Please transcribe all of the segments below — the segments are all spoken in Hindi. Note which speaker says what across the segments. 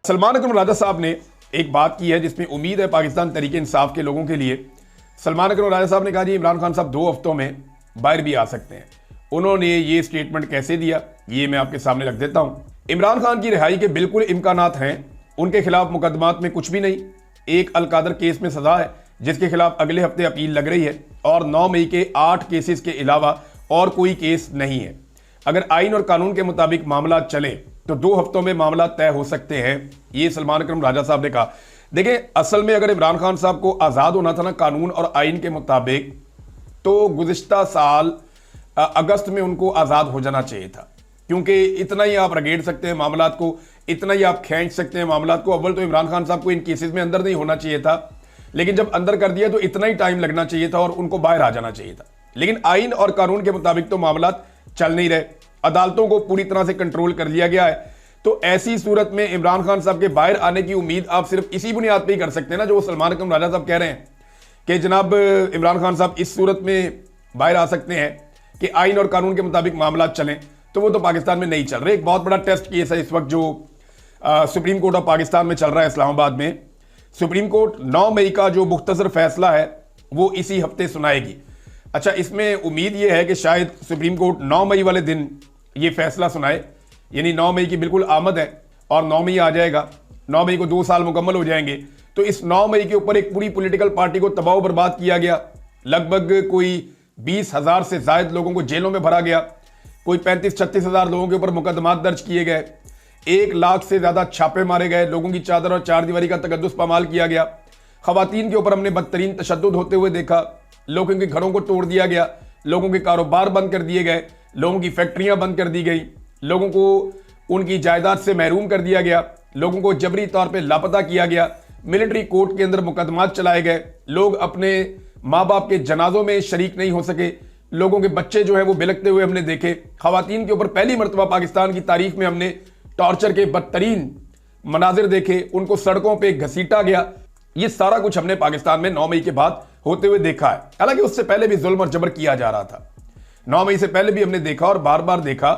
Speaker 1: सलमान अकरम राजा साहब ने एक बात की है जिसमें उम्मीद है पाकिस्तान तरीके इंसाफ के लोगों के लिए। सलमान अकरम राजा साहब ने कहा जी इमरान खान साहब 2 हफ्तों में बाहर भी आ सकते हैं। उन्होंने ये स्टेटमेंट कैसे दिया ये मैं आपके सामने रख देता हूं। इमरान खान की रिहाई के बिल्कुल इम्कानात हैं, उनके खिलाफ मुकदमात में कुछ भी नहीं। एक अलकादर केस में सजा है जिसके खिलाफ अगले हफ्ते अपील लग रही है और 9 मई के 8 केसेस के अलावा और कोई केस नहीं है। अगर आइन और कानून के मुताबिक मामला चले तो 2 हफ्तों में मामला तय हो सकते हैं, ये सलमान अकरम राजा साहब ने कहा। देखिए असल में अगर इमरान खान साहब को आज़ाद होना था ना कानून और आइन के मुताबिक, तो गुज़िश्ता साल अगस्त में उनको आज़ाद हो जाना चाहिए था, क्योंकि इतना ही आप रगेड़ सकते हैं मामलात को, इतना ही आप खींच सकते हैं मामलात को। अव्वल तो इमरान खान साहब को इन केसेस में अंदर नहीं होना चाहिए था, लेकिन जब अंदर कर दिया तो इतना ही टाइम लगना चाहिए था और उनको बाहर आ जाना चाहिए था। लेकिन आइन और कानून के मुताबिक तो मामलात चल नहीं रहे, अदालतों को पूरी तरह से कंट्रोल कर लिया गया है। तो ऐसी सूरत में इमरान खान साहब के बाहर आने की उम्मीद आप सिर्फ इसी बुनियाद पे ही कर सकते हैं ना, जो सलमान अकरम राजा साहब कह रहे हैं कि जनाब इमरान खान साहब इस सूरत में बाहर आ सकते हैं कि आइन और कानून के मुताबिक मामला चलें। तो वो तो पाकिस्तान में नहीं चल रहे। एक बहुत बड़ा टेस्ट केस है इस वक्त जो सुप्रीम कोर्ट ऑफ पाकिस्तान में चल रहा है इस्लामाबाद में। सुप्रीम कोर्ट 9 मई का जो मुख्तसर फैसला है वो इसी हफ्ते सुनाएगी। अच्छा, इसमें उम्मीद ये है कि शायद सुप्रीम कोर्ट 9 मई वाले दिन ये फैसला सुनाए, यानी 9 मई की बिल्कुल आमद है और 9 मई आ जाएगा। 9 मई को 2 साल मुकम्मल हो जाएंगे। तो इस 9 मई के ऊपर एक पूरी पॉलिटिकल पार्टी को तबाह बर्बाद किया गया। लगभग कोई 20,000 से ज्यादा लोगों को जेलों में भरा गया, कोई 35-36 हज़ार लोगों के ऊपर मुकदमात दर्ज किए गए, 1 लाख से ज्यादा छापे मारे गए, लोगों की चादर और चारदीवारी का तकद्दुस पामाल किया गया। खवातीन के ऊपर हमने बदतरीन तशद्दुद होते हुए देखा, लोगों के घरों को तोड़ दिया गया, लोगों के कारोबार बंद कर दिए गए, लोगों की फैक्ट्रियां बंद कर दी गई, लोगों को उनकी जायदाद से महरूम कर दिया गया, लोगों को जबरी तौर पे लापता किया गया, मिलिट्री कोर्ट के अंदर मुकदमात चलाए गए, लोग अपने माँ बाप के जनाजों में शरीक नहीं हो सके, लोगों के बच्चे जो है वो बिलखते हुए हमने देखे। खवातीन के ऊपर पहली मरतबा पाकिस्तान की तारीख में हमने टॉर्चर के बदतरीन मनाजिर देखे, उनको सड़कों पर घसीटा गया। ये सारा कुछ हमने पाकिस्तान में 9 मई के बाद होते हुए देखा है। हालांकि उससे पहले भी जुल्म और जबर किया जा रहा था। 9 मई से पहले भी हमने देखा और बार बार देखा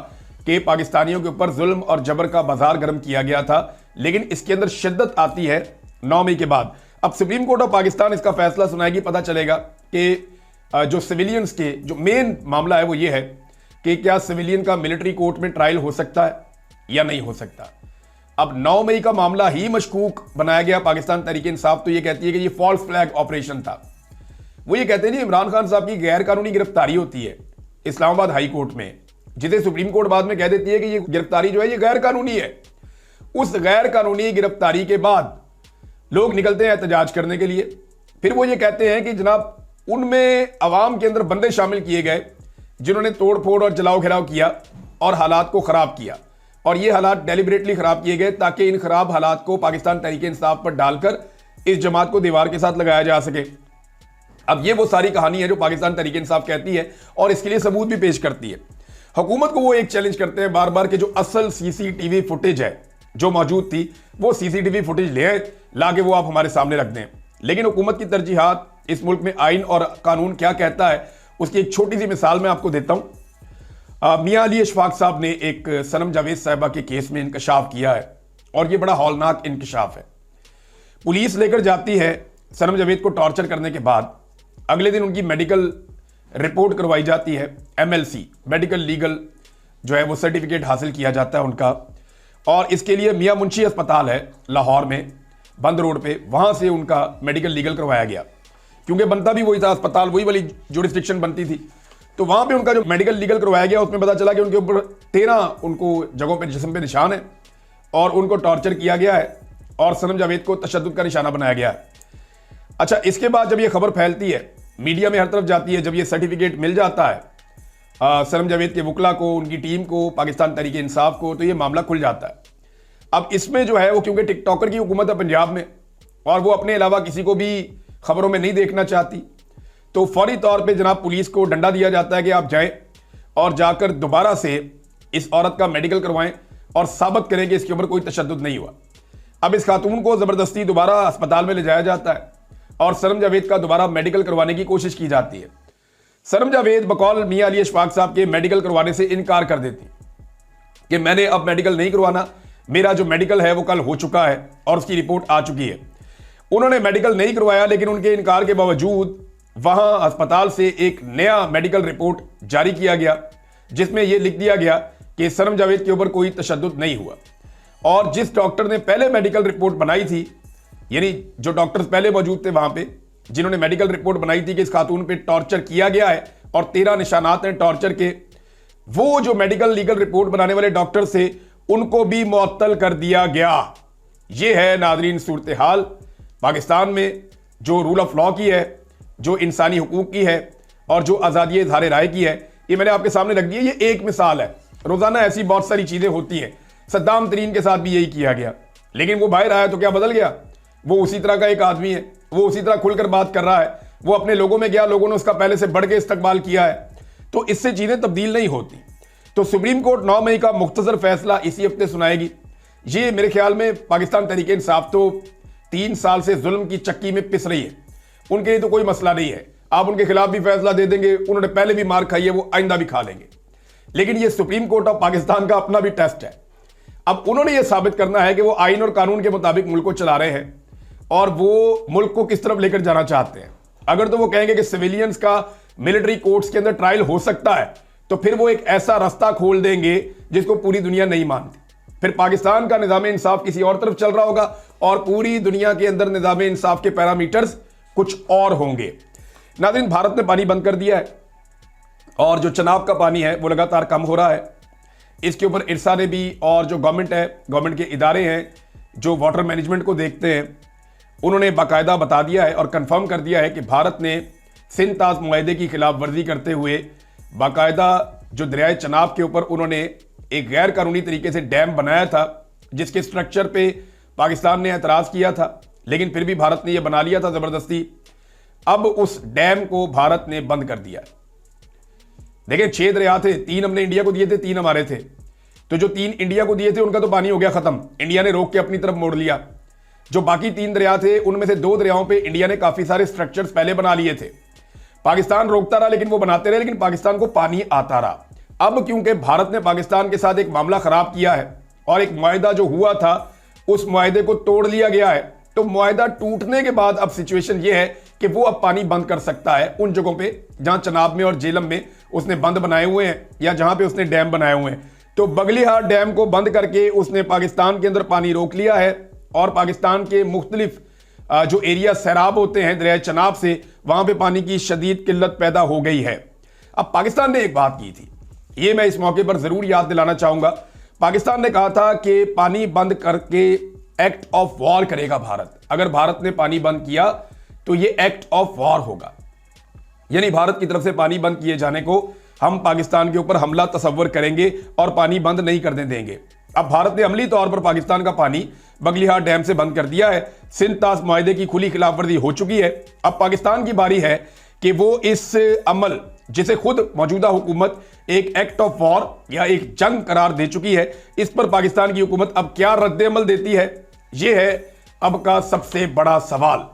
Speaker 1: कि पाकिस्तानियों के ऊपर जुल्म और जबर का बाजार गर्म किया गया था, लेकिन इसके अंदर शिद्दत आती है 9 मई के बाद। अब सुप्रीम कोर्ट ऑफ पाकिस्तान इसका फैसला सुनाएगी, पता चलेगा कि जो सिविलियंस के जो मेन मामला है वो ये है कि क्या सिविलियन का मिलिट्री कोर्ट में ट्रायल हो सकता है या नहीं हो सकता। अब 9 मई का मामला ही मशकूक बनाया गया। पाकिस्तान तहरीक इंसाफ तो ये कहती है कि ये फॉल्स फ्लैग ऑपरेशन था। वो ये कहते हैं जी इमरान खान साहब की गैर कानूनी गिरफ्तारी होती है इस्लामाबाद हाई कोर्ट में, जिसे सुप्रीम कोर्ट बाद में कह देती है कि ये गिरफ्तारी जो है ये गैर कानूनी है। उस गैर कानूनी गिरफ्तारी के बाद लोग निकलते हैं एहतजाज करने के लिए। फिर वो ये कहते हैं कि जनाब उनमें अवाम के अंदर बंदे शामिल किए गए जिन्होंने तोड़ फोड़ और जलाओ घिराव किया और हालात को खराब किया, और ये हालात डेलिबरेटली खराब किए गए ताकि इन खराब हालात को पाकिस्तान तहरीक इंसाफ पर डालकर इस जमात को दीवार के साथ लगाया जा सके। अब ये वो सारी कहानी है जो पाकिस्तान तहरीक इंसाफ कहती है और इसके लिए सबूत भी पेश करती है। हुकूमत को वो एक चैलेंज करते हैं बार बार कि जो असल सीसीटीवी फुटेज है जो मौजूद थी वो सीसीटीवी फुटेज ले आए, लाके वो आप हमारे सामने रख दें। लेकिन हुकूमत की तरजीहात, इस मुल्क में आइन और कानून क्या कहता है, उसकी एक छोटी सी मिसाल मैं आपको देता हूं। मियां अली अशफाक साहब ने एक सनम जावेद साहिबा के केस में इंकशाफ किया है और ये बड़ा हौलनाक इंकशाफ है। पुलिस लेकर जाती है सनम जावेद को टॉर्चर करने के बाद, अगले दिन उनकी मेडिकल रिपोर्ट करवाई जाती है, MLC मेडिकल लीगल जो है वो सर्टिफिकेट हासिल किया जाता है उनका, और इसके लिए मियां मुंशी अस्पताल है लाहौर में बंद रोड पे, वहां से उनका मेडिकल लीगल करवाया गया, क्योंकि बनता भी वही था अस्पताल, वही वाली जुरिस्डिक्शन बनती थी। तो वहां पे उनका जो मेडिकल लीगल करवाया गया उसमें पता चला कि उनके ऊपर 13 उनको जगहों पे जिस्म पे निशान है और उनको टॉर्चर किया गया है और सनम जावेद को तशद्दुद का निशाना बनाया गया है। अच्छा, इसके बाद जब ये खबर फैलती है, मीडिया में हर तरफ जाती है, जब ये सर्टिफिकेट मिल जाता है सनम जावेद के वकला को, उनकी टीम को, पाकिस्तान तहरीक इंसाफ को, तो ये मामला खुल जाता है। अब इसमें जो है वो क्योंकि टिकटॉकर की हुकूमत है पंजाब में और वो अपने अलावा किसी को भी खबरों में नहीं देखना चाहती, तो फौरी तौर पे जनाब पुलिस को डंडा दिया जाता है कि आप जाएं और जाकर दोबारा से इस औरत का मेडिकल करवाएं और साबित करें कि इसके ऊपर कोई तशद्दुद नहीं हुआ। अब इस खातून को ज़बरदस्ती दोबारा अस्पताल में ले जाया जाता है और सनम जावेद का दोबारा मेडिकल करवाने की कोशिश की जाती है। सनम जावेद बकौल मियां अली अशफाक साहब के मेडिकल करवाने से इनकार कर देती कि मैंने अब मेडिकल नहीं करवाना, मेरा जो मेडिकल है वो कल हो चुका है और उसकी रिपोर्ट आ चुकी है। उन्होंने मेडिकल नहीं करवाया, लेकिन उनके इनकार के बावजूद वहां अस्पताल से एक नया मेडिकल रिपोर्ट जारी किया गया, जिसमें यह लिख दिया गया कि सनम जावेद के ऊपर कोई तशद्दुद नहीं हुआ। और जिस डॉक्टर ने पहले मेडिकल रिपोर्ट बनाई थी, यानी जो डॉक्टर्स पहले मौजूद थे वहां पे, जिन्होंने मेडिकल रिपोर्ट बनाई थी कि इस खातून पे टॉर्चर किया गया है और 13 निशानात हैं टॉर्चर के, वो जो मेडिकल लीगल रिपोर्ट बनाने वाले डॉक्टर से उनको भी मुअत्तल कर दिया गया। यह है नाज़रीन सूरत हाल पाकिस्तान में, जो रूल ऑफ लॉ की है, जो इंसानी हुकूक की है और जो आज़ादी इज़हार राय की है। ये मैंने आपके सामने रख दी है, ये एक मिसाल है। रोजाना ऐसी बहुत सारी चीजें होती हैं। सद्दाम तरीन के साथ भी यही किया गया, लेकिन वो बाहर आया तो क्या बदल गया? वो उसी तरह का एक आदमी है, वो उसी तरह खुलकर बात कर रहा है, वो अपने लोगों में गया, लोगों ने उसका पहले से बढ़ के इस्तकबाल किया है, तो इससे चीजें तब्दील नहीं होती। तो सुप्रीम कोर्ट 9 मई का मुख्तसर फैसला इसी हफ्ते सुनाएगी। ये मेरे ख्याल में पाकिस्तान तहरीक इंसाफ तो 3 साल से जुल्म की चक्की में पिस रही है, उनके लिए तो कोई मसला नहीं है। आप उनके खिलाफ भी फैसला दे देंगे, उन्होंने पहले भी मार खाई है, वो आइंदा भी खा लेंगे। लेकिन ये सुप्रीम कोर्ट ऑफ पाकिस्तान का अपना भी टेस्ट है। अब उन्होंने ये साबित करना है कि वो आइन और कानून के मुताबिक मुल्क को चला रहे हैं और वो मुल्क को किस तरफ लेकर जाना चाहते हैं। अगर तो वो कहेंगे कि सिविलियंस का मिलिट्री कोर्ट्स के अंदर ट्रायल हो सकता है, तो फिर वो एक ऐसा रास्ता खोल देंगे जिसको पूरी दुनिया नहीं मानती। फिर पाकिस्तान का निज़ाम इंसाफ किसी और तरफ चल रहा होगा और पूरी दुनिया के अंदर निज़ाम इंसाफ के पैरामीटर्स कुछ और होंगे। नाज़रीन, भारत ने पानी बंद कर दिया है और जो चनाब का पानी है वो लगातार कम हो रहा है। इसके ऊपर इरसा ने भी और जो गवर्नमेंट है, गवर्नमेंट के इदारे हैं जो वाटर मैनेजमेंट को देखते हैं, उन्होंने बाकायदा बता दिया है और कंफर्म कर दिया है कि भारत ने सिंध ताज मुआहदे की खिलाफ वर्जी करते हुए बाकायदा जो दरियाए चनाब के ऊपर उन्होंने एक गैर कानूनी तरीके से डैम बनाया था, जिसके स्ट्रक्चर पे पाकिस्तान ने एतराज़ किया था, लेकिन फिर भी भारत ने यह बना लिया था ज़बरदस्ती। अब उस डैम को भारत ने बंद कर दिया। देखिए 6 दरिया थे, 3 हमने इंडिया को दिए थे, 3 हमारे थे। तो जो 3 इंडिया को दिए थे उनका तो पानी हो गया खत्म, इंडिया ने रोक के अपनी तरफ मोड़ लिया। जो बाकी 3 दरिया थे उनमें से 2 दरियाओं पे इंडिया ने काफी सारे स्ट्रक्चर्स पहले बना लिए थे। पाकिस्तान रोकता रहा, लेकिन वो बनाते रहे, लेकिन पाकिस्तान को पानी आता रहा। अब क्योंकि भारत ने पाकिस्तान के साथ एक मामला खराब किया है और एक मुआहदा जो हुआ था उस मुआहदे को तोड़ लिया गया है, तो मुआहदा टूटने के बाद अब सिचुएशन ये है कि वो अब पानी बंद कर सकता है उन जगहों पे जहां चनाब में और जेलम में उसने बंद बनाए हुए हैं या जहां पे उसने डैम बनाए हुए हैं। तो बगलीहाट डैम को बंद करके उसने पाकिस्तान के अंदर पानी रोक लिया है और पाकिस्तान के मुख्तलिफ जो एरिया सैराब होते हैं दरिया चनाब से, वहां पे पानी की शदीद किल्लत पैदा हो गई है। अब पाकिस्तान ने एक बात की थी, ये मैं इस मौके पर जरूर याद दिलाना चाहूंगा। पाकिस्तान ने कहा था कि पानी बंद करके एक्ट ऑफ वॉर करेगा भारत। अगर भारत ने पानी बंद किया तो ये एक्ट ऑफ वॉर होगा, यानी भारत की तरफ से पानी बंद किए जाने को हम पाकिस्तान के ऊपर हमला तसव्वुर करेंगे और पानी बंद नहीं करने देंगे। अब भारत ने अमली तौर पर पाकिस्तान का पानी बगलीहाट डैम से बंद कर दिया है। सिंध ताज मुआहदे की खुली खिलाफवर्जी हो चुकी है। अब पाकिस्तान की बारी है कि वो इस अमल, जिसे खुद मौजूदा हुकूमत एक एक्ट ऑफ वॉर या एक जंग करार दे चुकी है, इस पर पाकिस्तान की हुकूमत अब क्या रद्द अमल देती है, यह है अब का सबसे बड़ा सवाल।